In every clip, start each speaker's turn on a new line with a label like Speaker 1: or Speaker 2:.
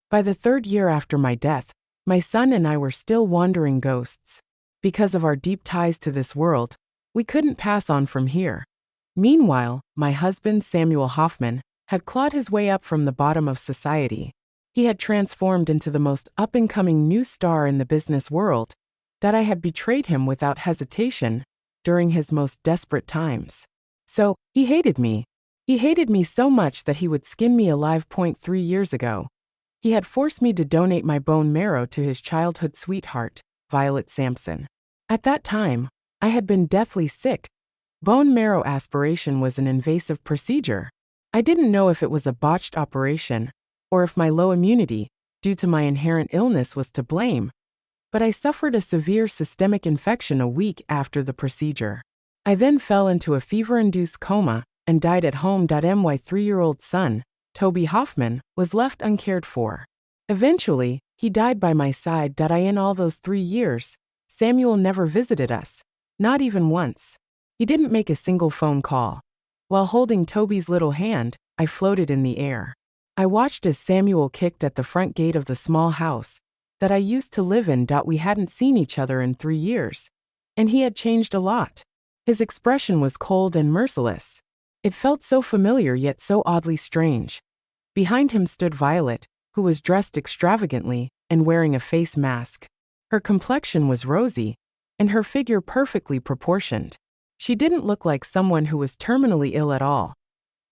Speaker 1: By the 3rd year after my death, my son and I were still wandering ghosts. Because of our deep ties to this world, we couldn't pass on from here. Meanwhile, my husband Samuel Hoffman had clawed his way up from the bottom of society. He had transformed into the most up-and-coming new star in the business world, that I had betrayed him without hesitation during his most desperate times. So, he hated me. He hated me so much that he would skin me alive. 3 years ago, he had forced me to donate my bone marrow to his childhood sweetheart, Violet Sampson. At that time, I had been deathly sick. Bone marrow aspiration was an invasive procedure. I didn't know if it was a botched operation, or if my low immunity, due to my inherent illness, was to blame. But I suffered a severe systemic infection a week after the procedure. I then fell into a fever-induced coma and died at home. My 3-year-old son, Toby Hoffman, was left uncared for. Eventually, he died by my side. In all those 3 years, Samuel never visited us, not even once. He didn't make a single phone call. While holding Toby's little hand, I floated in the air. I watched as Samuel kicked at the front gate of the small house that I used to live in. We hadn't seen each other in 3 years, and he had changed a lot. His expression was cold and merciless. It felt so familiar yet so oddly strange. Behind him stood Violet, who was dressed extravagantly and wearing a face mask. Her complexion was rosy, and her figure perfectly proportioned. She didn't look like someone who was terminally ill at all.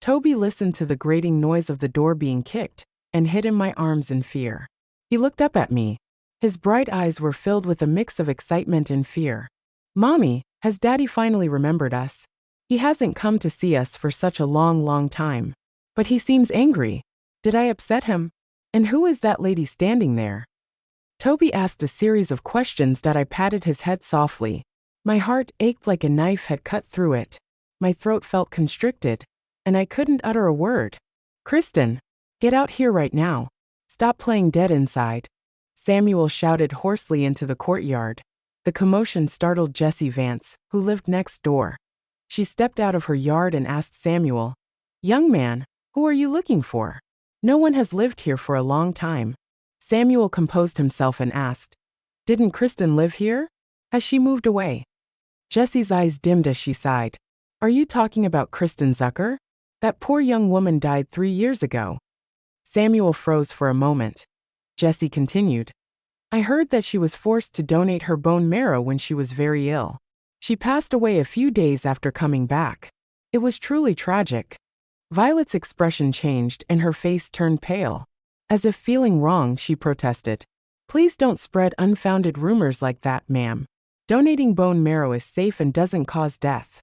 Speaker 1: Toby listened to the grating noise of the door being kicked and hid in my arms in fear. He looked up at me. His bright eyes were filled with a mix of excitement and fear. "Mommy, has Daddy finally remembered us? He hasn't come to see us for such a long time. But he seems angry. Did I upset him? And who is that lady standing there?" Toby asked a series of questions. I patted his head softly. My heart ached like a knife had cut through it. My throat felt constricted, and I couldn't utter a word. "Kristen, get out here right now. Stop playing dead inside," Samuel shouted hoarsely into the courtyard. The commotion startled Jessie Vance, who lived next door. She stepped out of her yard and asked Samuel, "Young man, who are you looking for? No one has lived here for a long time." Samuel composed himself and asked, "Didn't Kristen live here? Has she moved away?" Jessie's eyes dimmed as she sighed. "Are you talking about Kristen Zucker? That poor young woman died 3 years ago." Samuel froze for a moment. Jessie continued, "I heard that she was forced to donate her bone marrow when she was very ill. She passed away a few days after coming back. It was truly tragic." Violet's expression changed and her face turned pale. As if feeling wrong, she protested, "Please don't spread unfounded rumors like that, ma'am. Donating bone marrow is safe and doesn't cause death.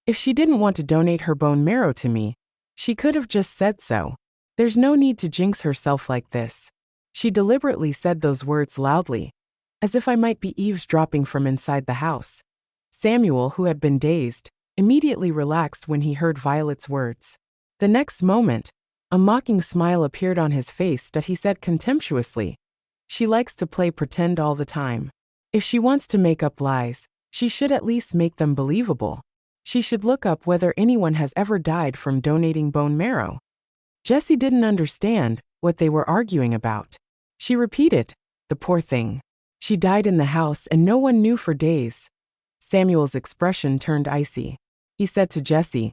Speaker 1: If she didn't want to donate her bone marrow to me, she could have just said so. There's no need to jinx herself like this." She deliberately said those words loudly, as if I might be eavesdropping from inside the house. Samuel, who had been dazed, immediately relaxed when he heard Violet's words. The next moment, a mocking smile appeared on his face. He said contemptuously, "She likes to play pretend all the time. If she wants to make up lies, she should at least make them believable. She should look up whether anyone has ever died from donating bone marrow." Jessie didn't understand what they were arguing about. She repeated, "The poor thing. She died in the house and no one knew for days." Samuel's expression turned icy. He said to Jessie,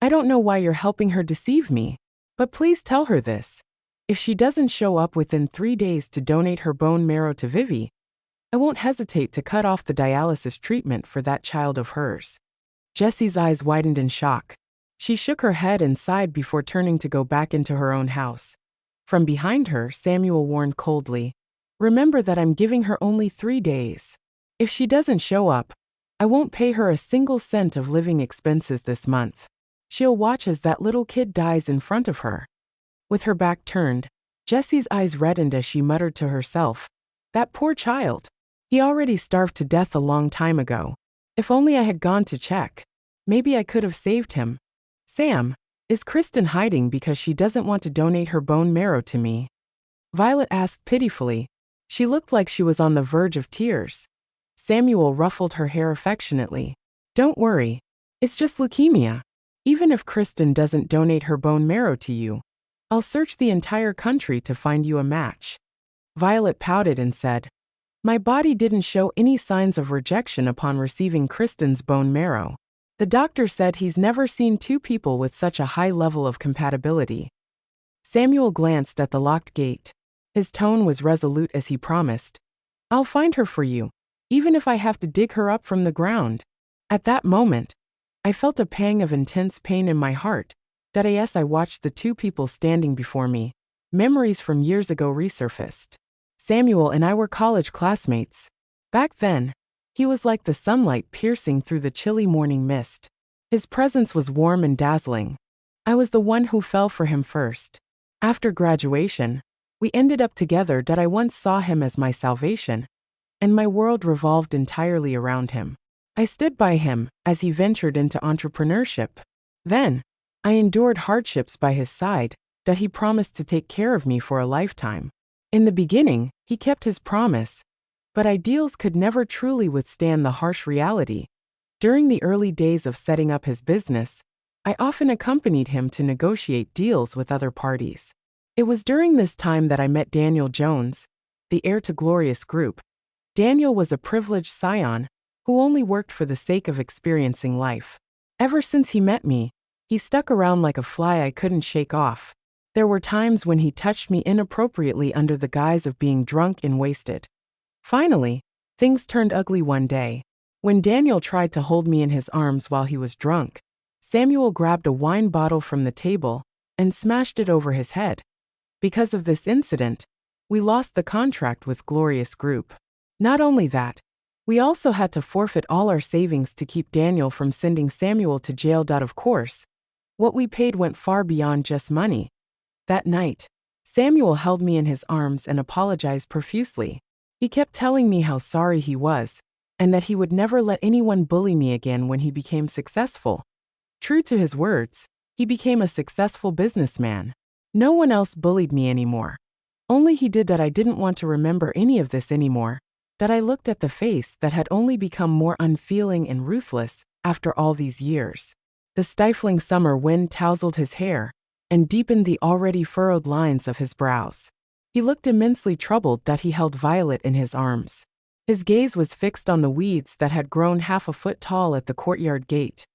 Speaker 1: "I don't know why you're helping her deceive me, but please tell her this. If she doesn't show up within 3 days to donate her bone marrow to Vivi, I won't hesitate to cut off the dialysis treatment for that child of hers." Jessie's eyes widened in shock. She shook her head and sighed before turning to go back into her own house. From behind her, Samuel warned coldly, "Remember that I'm giving her only 3 days. If she doesn't show up, I won't pay her a single cent of living expenses this month. She'll watch as that little kid dies in front of her." With her back turned, Jessie's eyes reddened as she muttered to herself, "That poor child. He already starved to death a long time ago. If only I had gone to check. Maybe I could have saved him. Sam, is Kristen hiding because she doesn't want to donate her bone marrow to me?" Violet asked pitifully. She looked like she was on the verge of tears. Samuel ruffled her hair affectionately. "Don't worry. It's just leukemia. Even if Kristen doesn't donate her bone marrow to you, I'll search the entire country to find you a match. Violet pouted and said, my body didn't show any signs of rejection upon receiving Kristen's bone marrow. The doctor said he's never seen two people with such a high level of compatibility. Samuel glanced at the locked gate. His tone was resolute as he promised, I'll find her for you, even if I have to dig her up from the ground. At that moment, I felt a pang of intense pain in my heart. As I watched the two people standing before me, memories from years ago resurfaced. Samuel and I were college classmates. Back then, he was like the sunlight piercing through the chilly morning mist. His presence was warm and dazzling. I was the one who fell for him first. After graduation, we ended up together. I once saw him as my salvation, and my world revolved entirely around him. I stood by him as he ventured into entrepreneurship. Then, I endured hardships by his side. He promised to take care of me for a lifetime. In the beginning, he kept his promise, but ideals could never truly withstand the harsh reality. During the early days of setting up his business, I often accompanied him to negotiate deals with other parties. It was during this time that I met Daniel Jones, the heir to Glorious Group. Daniel was a privileged scion who only worked for the sake of experiencing life. Ever since he met me, he stuck around like a fly I couldn't shake off. There were times when he touched me inappropriately under the guise of being drunk and wasted. Finally, things turned ugly one day. When Daniel tried to hold me in his arms while he was drunk, Samuel grabbed a wine bottle from the table and smashed it over his head. Because of this incident, we lost the contract with Glorious Group. Not only that, we also had to forfeit all our savings to keep Daniel from sending Samuel to jail. Of course, what we paid went far beyond just money. That night, Samuel held me in his arms and apologized profusely. He kept telling me how sorry he was, and that he would never let anyone bully me again when he became successful. True to his words, he became a successful businessman. No one else bullied me anymore. Only he did. I didn't want to remember any of this anymore. I looked at the face that had only become more unfeeling and ruthless after all these years. The stifling summer wind tousled his hair and deepened the already furrowed lines of his brows. He looked immensely troubled. He held Violet in his arms. His gaze was fixed on the weeds that had grown half a foot tall at the courtyard gate.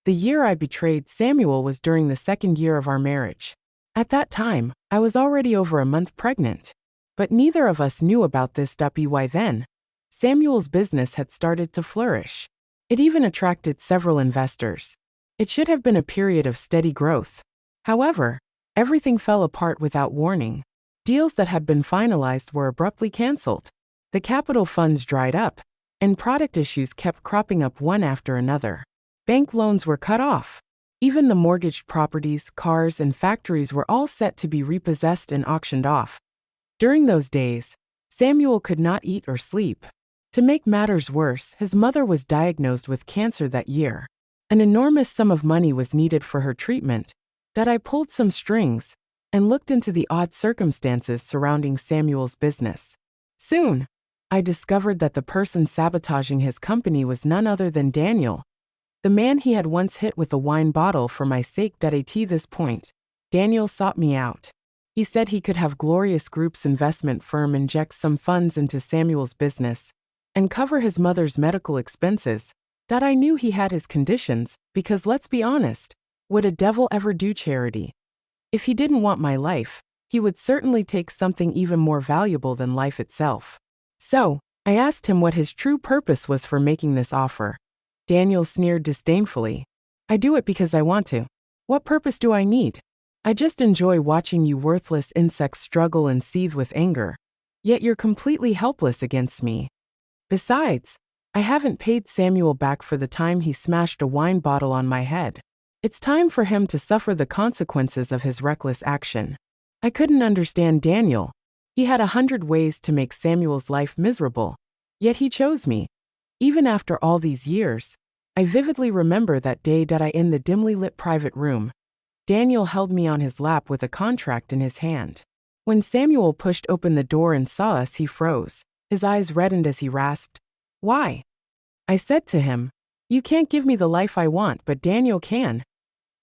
Speaker 1: The year I betrayed Samuel was during the second year of our marriage. At that time, I was already over a month pregnant. But neither of us knew about this. By then, Samuel's business had started to flourish. It even attracted several investors. It should have been a period of steady growth. However, everything fell apart without warning. Deals that had been finalized were abruptly canceled. The capital funds dried up, and product issues kept cropping up one after another. Bank loans were cut off. Even the mortgaged properties, cars, and factories were all set to be repossessed and auctioned off. During those days, Samuel could not eat or sleep. To make matters worse, his mother was diagnosed with cancer that year. An enormous sum of money was needed for her treatment. I pulled some strings and looked into the odd circumstances surrounding Samuel's business. Soon, I discovered that the person sabotaging his company was none other than Daniel, the man he had once hit with a wine bottle for my sake. At this point, Daniel sought me out. He said he could have Glorious Group's investment firm inject some funds into Samuel's business and cover his mother's medical expenses. I knew he had his conditions, because let's be honest, would a devil ever do charity? If he didn't want my life, he would certainly take something even more valuable than life itself. So, I asked him what his true purpose was for making this offer. Daniel sneered disdainfully. I do it because I want to. What purpose do I need? I just enjoy watching you worthless insects struggle and seethe with anger. Yet you're completely helpless against me. Besides, I haven't paid Samuel back for the time he smashed a wine bottle on my head. It's time for him to suffer the consequences of his reckless action. I couldn't understand Daniel. He had 100 ways to make Samuel's life miserable. Yet he chose me. Even after all these years, I vividly remember that day. In the dimly lit private room, Daniel held me on his lap with a contract in his hand. When Samuel pushed open the door and saw us, he froze. His eyes reddened as he rasped, "Why?" I said to him, "You can't give me the life I want, but Daniel can."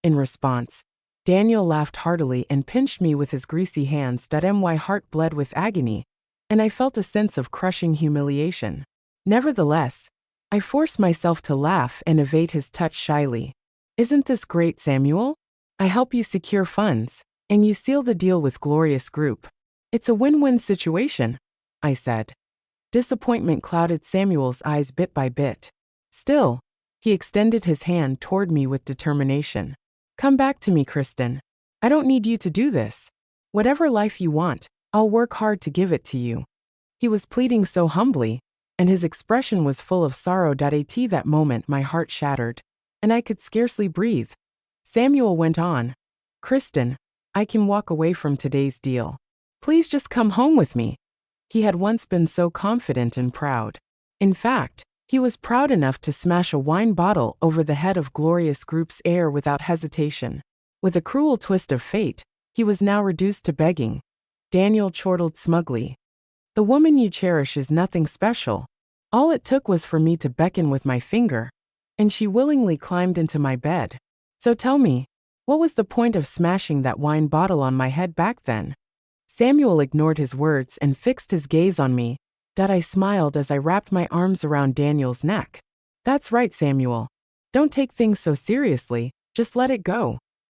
Speaker 1: In response, Daniel laughed heartily and pinched me with his greasy hands. My heart bled with agony, and I felt a sense of crushing humiliation. Nevertheless, I forced myself to laugh and evade his touch shyly. Isn't this great, Samuel? I help you secure funds, and you seal the deal with Glorious Group. It's a win-win situation, I said. Disappointment clouded Samuel's eyes bit by bit. Still, he extended his hand toward me with determination. Come back to me, Kristen. I don't need you to do this. Whatever life you want, I'll work hard to give it to you. He was pleading so humbly, and his expression was full of sorrow. At that moment my heart shattered, and I could scarcely breathe. Samuel went on. Kristen, I can walk away from today's deal. Please just come home with me. He had once been so confident and proud. In fact, he was proud enough to smash a wine bottle over the head of Glorious Group's heir without hesitation. With a cruel twist of fate, he was now reduced to begging. Daniel chortled smugly. The woman you cherish is nothing special. All it took was for me to beckon with my finger, and she willingly climbed into my bed. So tell me, what was the point of smashing that wine bottle on my head back then? Samuel ignored his words and fixed his gaze on me. I smiled as I wrapped my arms around Daniel's neck. That's right, Samuel. Don't take things so seriously, just let it go.